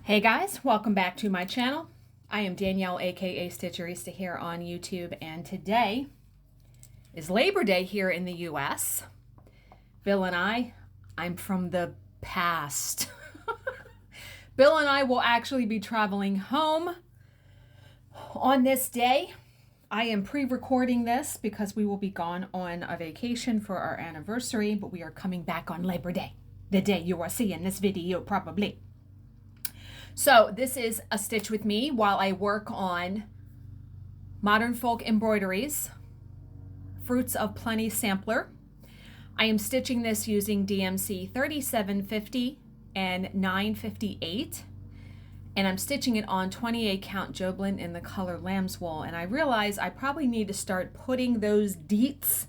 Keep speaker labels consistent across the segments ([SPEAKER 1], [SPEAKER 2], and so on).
[SPEAKER 1] Hey guys, welcome back to my channel. I am Danielle, aka Stitcherista here on YouTube, and today is Labor Day here in the US. Bill and I'm from the past. Bill and I will actually be traveling home on this day. I am pre-recording this because we will be gone on a vacation for our anniversary, but we are coming back on Labor Day, the day you are seeing this video probably. So this is a stitch with me while I work on Modern Folk Embroideries, Fruits of Plenty Sampler. I am stitching this using DMC 3750 and 958. And I'm stitching it on 28 count Jobelan in the color Lambswool. And I realize I probably need to start putting those deets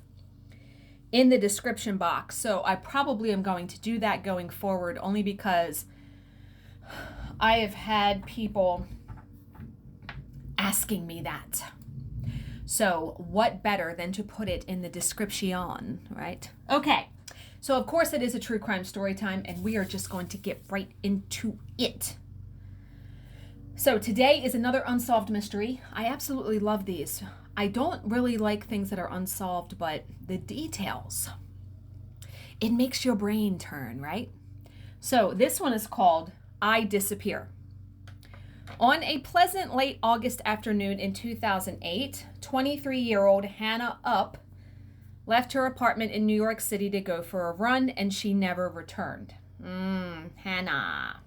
[SPEAKER 1] in the description box. So I probably am going to do that going forward, only because I have had people asking me that. So what better than to put it in the description, right? Okay, so of course it is a true crime story time, and we are just going to get right into it. So today is another unsolved mystery. I absolutely love these. I don't really like things that are unsolved, but the details, it makes your brain turn, right? So this one is called I Disappear. On a pleasant late August afternoon in 2008, 23-year-old Hannah Up left her apartment in New York City to go for a run, and she never returned. Hannah.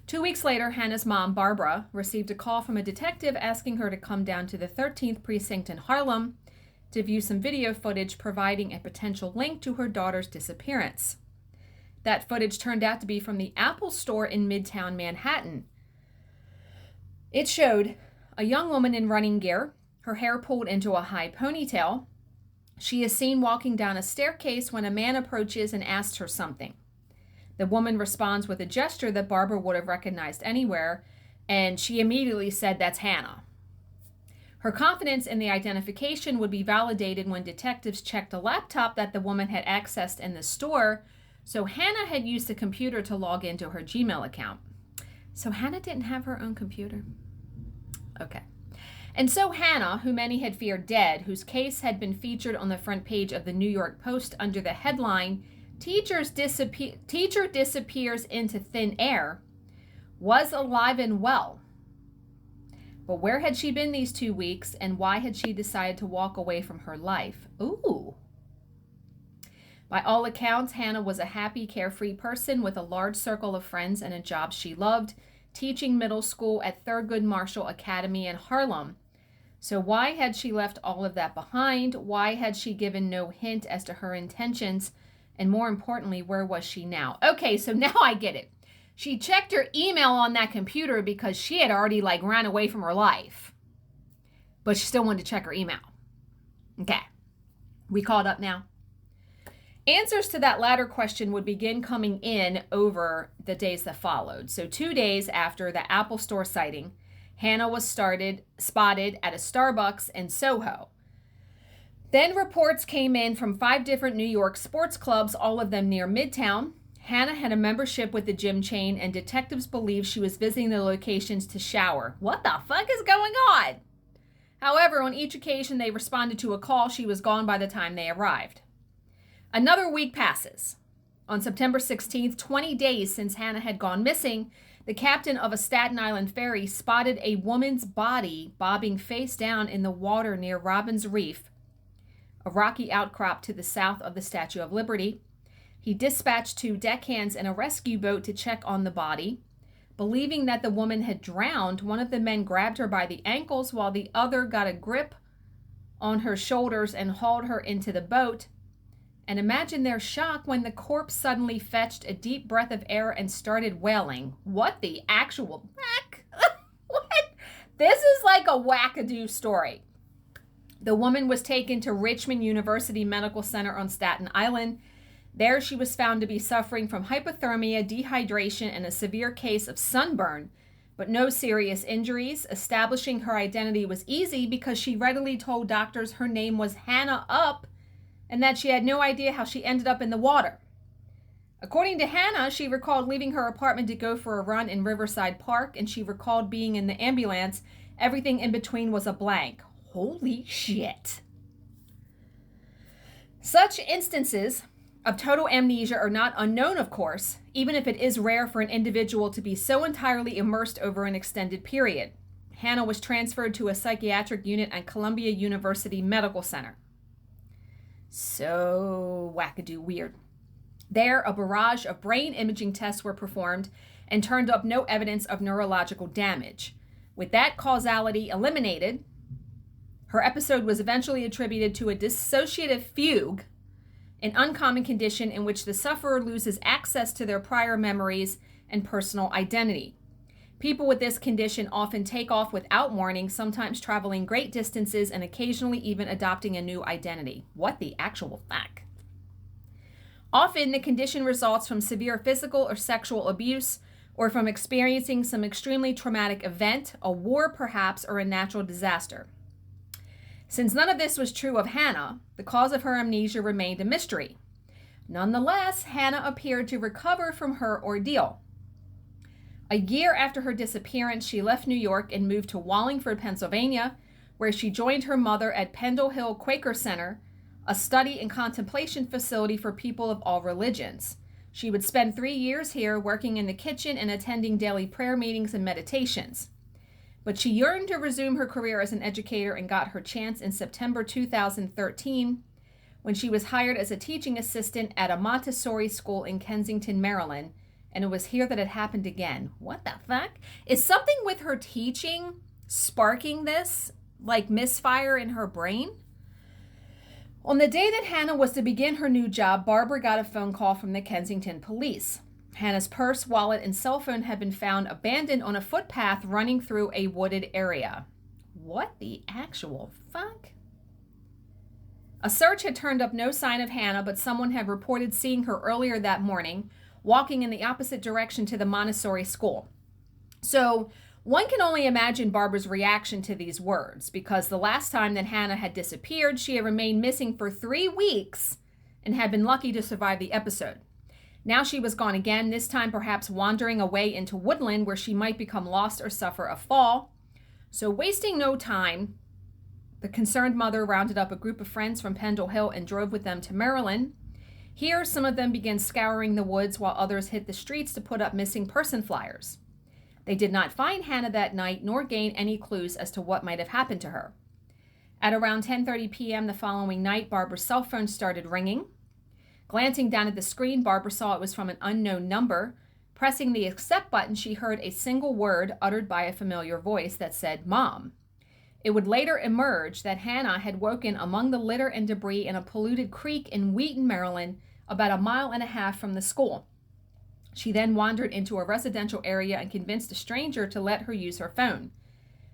[SPEAKER 1] 2 weeks later, Hannah's mom, Barbara, received a call from a detective asking her to come down to the 13th precinct in Harlem to view some video footage providing a potential link to her daughter's disappearance. That footage turned out to be from the Apple store in Midtown Manhattan. It showed a young woman in running gear, her hair pulled into a high ponytail. She is seen walking down a staircase when a man approaches and asks her something. The woman responds with a gesture that Barbara would have recognized anywhere, and she immediately said, "That's Hannah." Her confidence in the identification would be validated when detectives checked a laptop that the woman had accessed in the store. So Hannah had used the computer to log into her Gmail account. So Hannah didn't have her own computer. Okay. And so Hannah, who many had feared dead, whose case had been featured on the front page of the New York Post under the headline, Teacher Disappears into Thin Air, was alive and well. But where had she been these 2 weeks, and why had she decided to walk away from her life? Ooh. By all accounts, Hannah was a happy, carefree person with a large circle of friends and a job she loved, teaching middle school at Thurgood Marshall Academy in Harlem. So why had she left all of that behind? Why had she given no hint as to her intentions? And more importantly, where was she now? Okay, so now I get it. She checked her email on that computer because she had already ran away from her life. But she still wanted to check her email. Okay, we caught up now? Answers to that latter question would begin coming in over the days that followed. So 2 days after the Apple Store sighting, Hannah was spotted at a Starbucks in Soho. Then reports came in from 5 different New York sports clubs, all of them near Midtown. Hannah had a membership with the gym chain, and detectives believe she was visiting the locations to shower. What the fuck is going on? However, on each occasion they responded to a call, she was gone by the time they arrived. Another week passes. On September 16th, 20 days since Hannah had gone missing, the captain of a Staten Island ferry spotted a woman's body bobbing face down in the water near Robbins Reef, a rocky outcrop to the south of the Statue of Liberty. He dispatched 2 deckhands and a rescue boat to check on the body. Believing that the woman had drowned, one of the men grabbed her by the ankles while the other got a grip on her shoulders and hauled her into the boat. And imagine their shock when the corpse suddenly fetched a deep breath of air and started wailing. What the actual heck? What? This is like a wackadoo story. The woman was taken to Richmond University Medical Center on Staten Island. There she was found to be suffering from hypothermia, dehydration, and a severe case of sunburn, but no serious injuries. Establishing her identity was easy because she readily told doctors her name was Hannah Up, and that she had no idea how she ended up in the water. According to Hannah, she recalled leaving her apartment to go for a run in Riverside Park, and she recalled being in the ambulance. Everything in between was a blank. Holy shit. Such instances of total amnesia are not unknown, of course, even if it is rare for an individual to be so entirely immersed over an extended period. Hannah was transferred to a psychiatric unit at Columbia University Medical Center. So wackadoo weird. There, a barrage of brain imaging tests were performed and turned up no evidence of neurological damage. With that causality eliminated, her episode was eventually attributed to a dissociative fugue, an uncommon condition in which the sufferer loses access to their prior memories and personal identity. People with this condition often take off without warning, sometimes traveling great distances and occasionally even adopting a new identity. What the actual fuck? Often, the condition results from severe physical or sexual abuse, or from experiencing some extremely traumatic event, a war perhaps, or a natural disaster. Since none of this was true of Hannah, the cause of her amnesia remained a mystery. Nonetheless, Hannah appeared to recover from her ordeal. A year after her disappearance, she left New York and moved to Wallingford, Pennsylvania, where she joined her mother at Pendle Hill Quaker Center, a study and contemplation facility for people of all religions. She would spend 3 years here working in the kitchen and attending daily prayer meetings and meditations. But she yearned to resume her career as an educator and got her chance in September 2013 when she was hired as a teaching assistant at a Montessori school in Kensington, Maryland. And it was here that it happened again. What the fuck? Is something with her teaching sparking this, like misfire in her brain? On the day that Hannah was to begin her new job, Barbara got a phone call from the Kensington police. Hannah's purse, wallet, and cell phone had been found abandoned on a footpath running through a wooded area. What the actual fuck? A search had turned up no sign of Hannah, but someone had reported seeing her earlier that morning, walking in the opposite direction to the Montessori school. So one can only imagine Barbara's reaction to these words, because the last time that Hannah had disappeared, she had remained missing for 3 weeks and had been lucky to survive the episode. Now she was gone again, this time perhaps wandering away into woodland where she might become lost or suffer a fall. So wasting no time, the concerned mother rounded up a group of friends from Pendle Hill and drove with them to Maryland. Here, some of them began scouring the woods while others hit the streets to put up missing person flyers. They did not find Hannah that night nor gain any clues as to what might have happened to her. At around 10:30 p.m. the following night, Barbara's cell phone started ringing. Glancing down at the screen, Barbara saw it was from an unknown number. Pressing the accept button, she heard a single word uttered by a familiar voice that said, "Mom." It would later emerge that Hannah had woken among the litter and debris in a polluted creek in Wheaton, Maryland, about 1.5 miles from the school. She then wandered into a residential area and convinced a stranger to let her use her phone.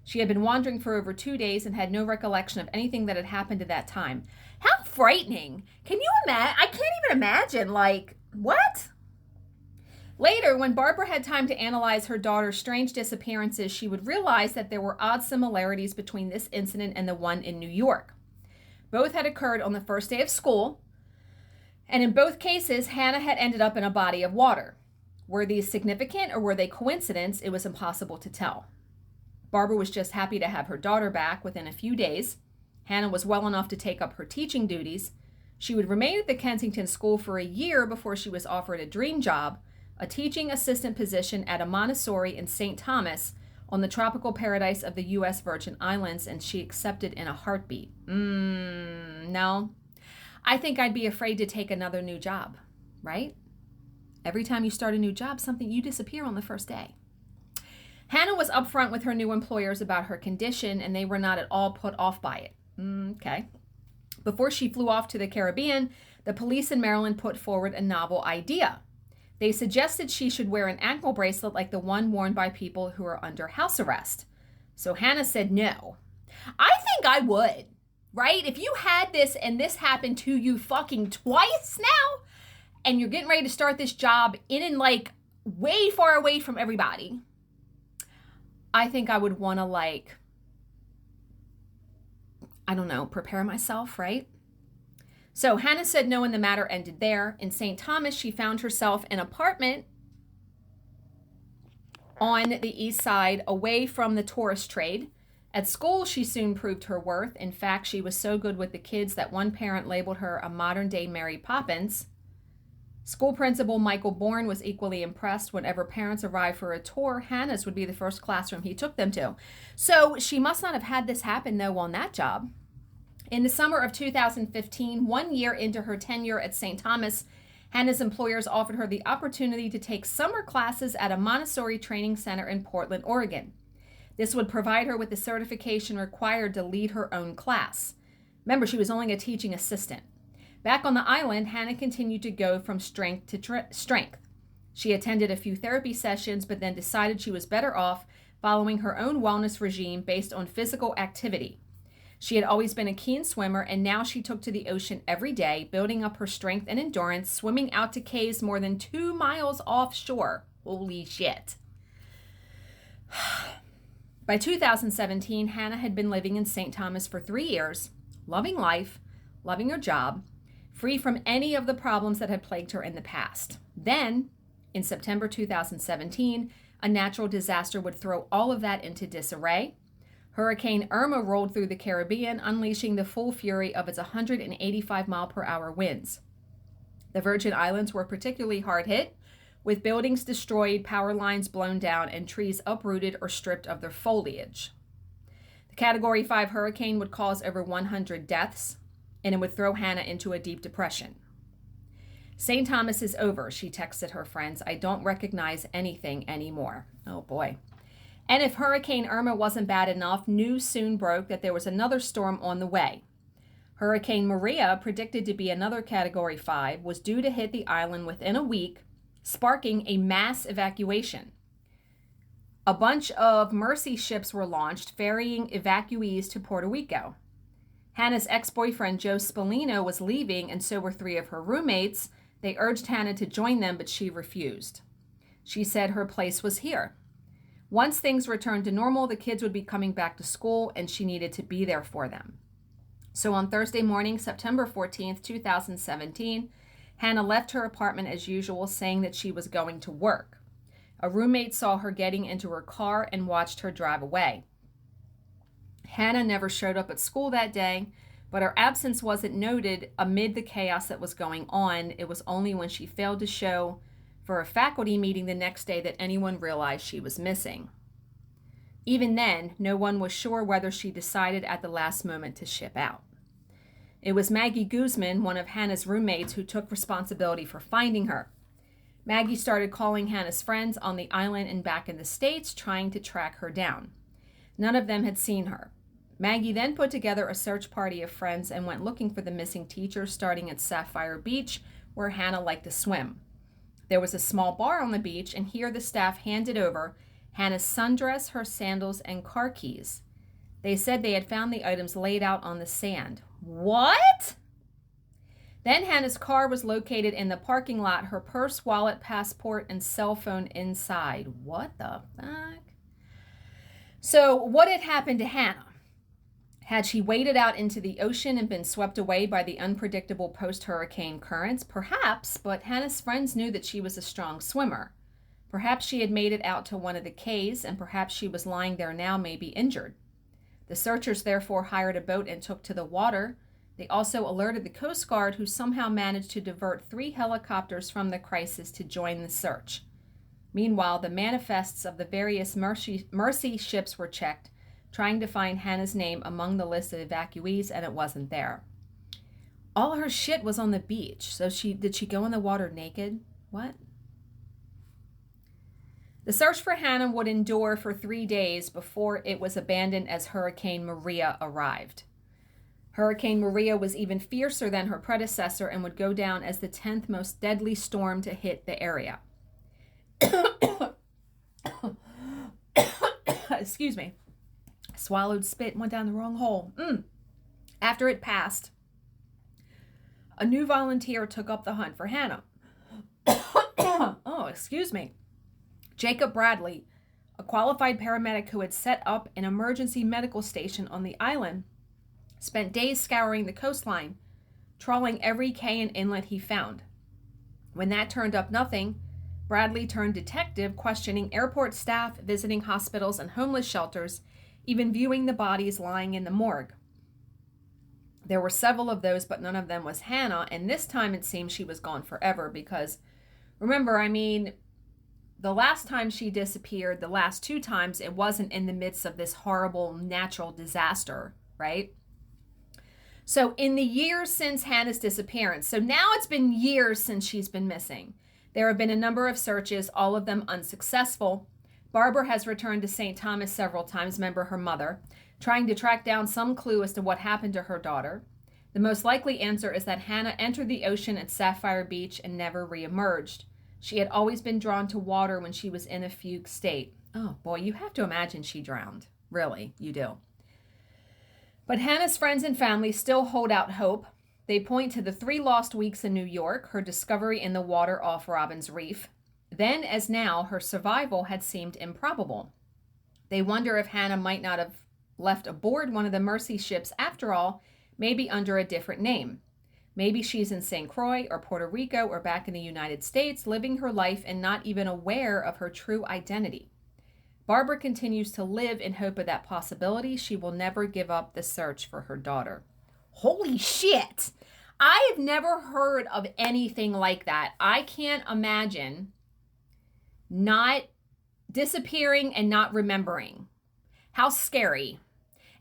[SPEAKER 1] She had been wandering for over 2 days and had no recollection of anything that had happened at that time. How frightening. Can you imagine? I can't even imagine, what? Later, when Barbara had time to analyze her daughter's strange disappearances, she would realize that there were odd similarities between this incident and the one in New York. Both had occurred on the first day of school, and in both cases, Hannah had ended up in a body of water. Were these significant or were they coincidence? It was impossible to tell. Barbara was just happy to have her daughter back within a few days. Hannah was well enough to take up her teaching duties. She would remain at the Kensington school for a year before she was offered a dream job, a teaching assistant position at a Montessori in St. Thomas on the tropical paradise of the U.S. Virgin Islands, and she accepted in a heartbeat. No. I think I'd be afraid to take another new job, right? Every time you start a new job, you disappear on the first day. Hannah was upfront with her new employers about her condition, and they were not at all put off by it. Okay. Before she flew off to the Caribbean, the police in Maryland put forward a novel idea. They suggested she should wear an ankle bracelet like the one worn by people who are under house arrest. So Hannah said no. I think I would, right? If you had this and this happened to you fucking twice now, and you're getting ready to start this job in and way far away from everybody, I think I would want to prepare myself, right? So Hannah said no and the matter ended there. In St. Thomas, she found herself an apartment on the east side, away from the tourist trade. At school, she soon proved her worth. In fact, she was so good with the kids that one parent labeled her a modern-day Mary Poppins. School principal Michael Bourne was equally impressed. Whenever parents arrived for a tour, Hannah's would be the first classroom he took them to. So she must not have had this happen, though, on that job. In the summer of 2015, 1 year into her tenure at St. Thomas, Hannah's employers offered her the opportunity to take summer classes at a Montessori training center in Portland, Oregon. This would provide her with the certification required to lead her own class. Remember, she was only a teaching assistant. Back on the island, Hannah continued to go from strength to strength. She attended a few therapy sessions, but then decided she was better off following her own wellness regime based on physical activity. She had always been a keen swimmer, and now she took to the ocean every day, building up her strength and endurance, swimming out to caves more than 2 miles offshore. Holy shit. By 2017, Hannah had been living in St. Thomas for 3 years, loving life, loving her job, free from any of the problems that had plagued her in the past. Then, in September 2017, a natural disaster would throw all of that into disarray. Hurricane Irma rolled through the Caribbean, unleashing the full fury of its 185-mile-per-hour winds. The Virgin Islands were particularly hard hit, with buildings destroyed, power lines blown down, and trees uprooted or stripped of their foliage. The Category 5 hurricane would cause over 100 deaths, and it would throw Hannah into a deep depression. "St. Thomas is over," she texted her friends. "I don't recognize anything anymore." Oh boy. And if Hurricane Irma wasn't bad enough, news soon broke that there was another storm on the way. Hurricane Maria, predicted to be another Category 5, was due to hit the island within a week, sparking a mass evacuation. A bunch of Mercy ships were launched, ferrying evacuees to Puerto Rico. Hannah's ex-boyfriend, Joe Spallino, was leaving, and so were 3 of her roommates. They urged Hannah to join them, but she refused. She said her place was here. Once things returned to normal, the kids would be coming back to school, and she needed to be there for them. So on Thursday morning, September 14th, 2017, Hannah left her apartment as usual, saying that she was going to work. A roommate saw her getting into her car and watched her drive away. Hannah never showed up at school that day, but her absence wasn't noted amid the chaos that was going on. It was only when she failed to show for a faculty meeting the next day that anyone realized she was missing. Even then, no one was sure whether she decided at the last moment to ship out. It was Maggie Guzman, one of Hannah's roommates, who took responsibility for finding her. Maggie started calling Hannah's friends on the island and back in the States, trying to track her down. None of them had seen her. Maggie then put together a search party of friends and went looking for the missing teacher, starting at Sapphire Beach, where Hannah liked to swim. There was a small bar on the beach, and here the staff handed over Hannah's sundress, her sandals, and car keys. They said they had found the items laid out on the sand. What? Then Hannah's car was located in the parking lot, her purse, wallet, passport, and cell phone inside. What the fuck? So what had happened to Hannah? Had she waded out into the ocean and been swept away by the unpredictable post-hurricane currents? Perhaps, but Hannah's friends knew that she was a strong swimmer. Perhaps she had made it out to one of the caves, and perhaps she was lying there now, maybe injured. The searchers therefore hired a boat and took to the water. They also alerted the Coast Guard, who somehow managed to divert 3 helicopters from the crisis to join the search. Meanwhile, the manifests of the various Mercy ships were checked, trying to find Hannah's name among the list of evacuees, and it wasn't there. All her shit was on the beach. So did she go in the water naked? What? The search for Hannah would endure for 3 days before it was abandoned as Hurricane Maria arrived. Hurricane Maria was even fiercer than her predecessor and would go down as the 10th most deadly storm to hit the area. Excuse me. Swallowed spit, went down the wrong hole. After it passed, a new volunteer took up the hunt for Hannah. Oh, excuse me. Jacob Bradley, a qualified paramedic who had set up an emergency medical station on the island, spent days scouring the coastline, trawling every cay and inlet he found. When that turned up nothing, Bradley turned detective, questioning airport staff, visiting hospitals and homeless shelters, even viewing the bodies lying in the morgue. There were several of those, but none of them was Hannah, and this time it seemed she was gone forever because, remember, the last time she disappeared, the last 2 times, it wasn't in the midst of this horrible natural disaster, right? So in the years since Hannah's disappearance, so now it's been years since she's been missing. There have been a number of searches, all of them unsuccessful. Barbara has returned to St. Thomas several times, remember her mother, trying to track down some clue as to what happened to her daughter. The most likely answer is that Hannah entered the ocean at Sapphire Beach and never reemerged. She had always been drawn to water when she was in a fugue state. Oh boy, you have to imagine she drowned. Really, you do. But Hannah's friends and family still hold out hope. They point to the 3 lost weeks in New York, her discovery in the water off Robbins Reef. Then, as now, her survival had seemed improbable. They wonder if Hannah might not have left aboard one of the Mercy ships after all, maybe under a different name. Maybe she's in St. Croix or Puerto Rico or back in the United States, living her life and not even aware of her true identity. Barbara continues to live in hope of that possibility. She will never give up the search for her daughter. Holy shit! I have never heard of anything like that. I can't imagine not disappearing and not remembering. How scary.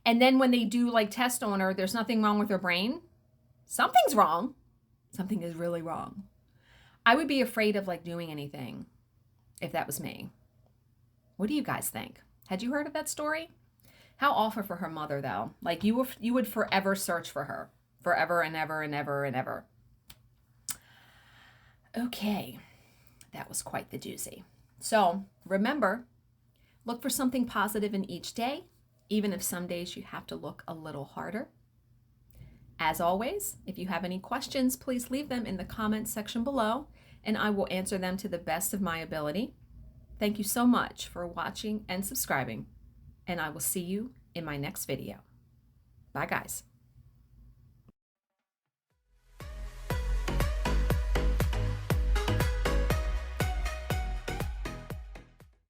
[SPEAKER 1] And then when they do like test on her, there's nothing wrong with her brain. Something's wrong. Something is really wrong. I would be afraid of like doing anything if that was me. What do you guys think? Had you heard of that story? How awful for her mother though. Like you would forever search for her. Forever and ever and ever and ever. Okay. That was quite the doozy. So remember, look for something positive in each day, even if some days you have to look a little harder. As always, if you have any questions, please leave them in the comments section below, and I will answer them to the best of my ability. Thank you so much for watching and subscribing, and I will see you in my next video. Bye, guys.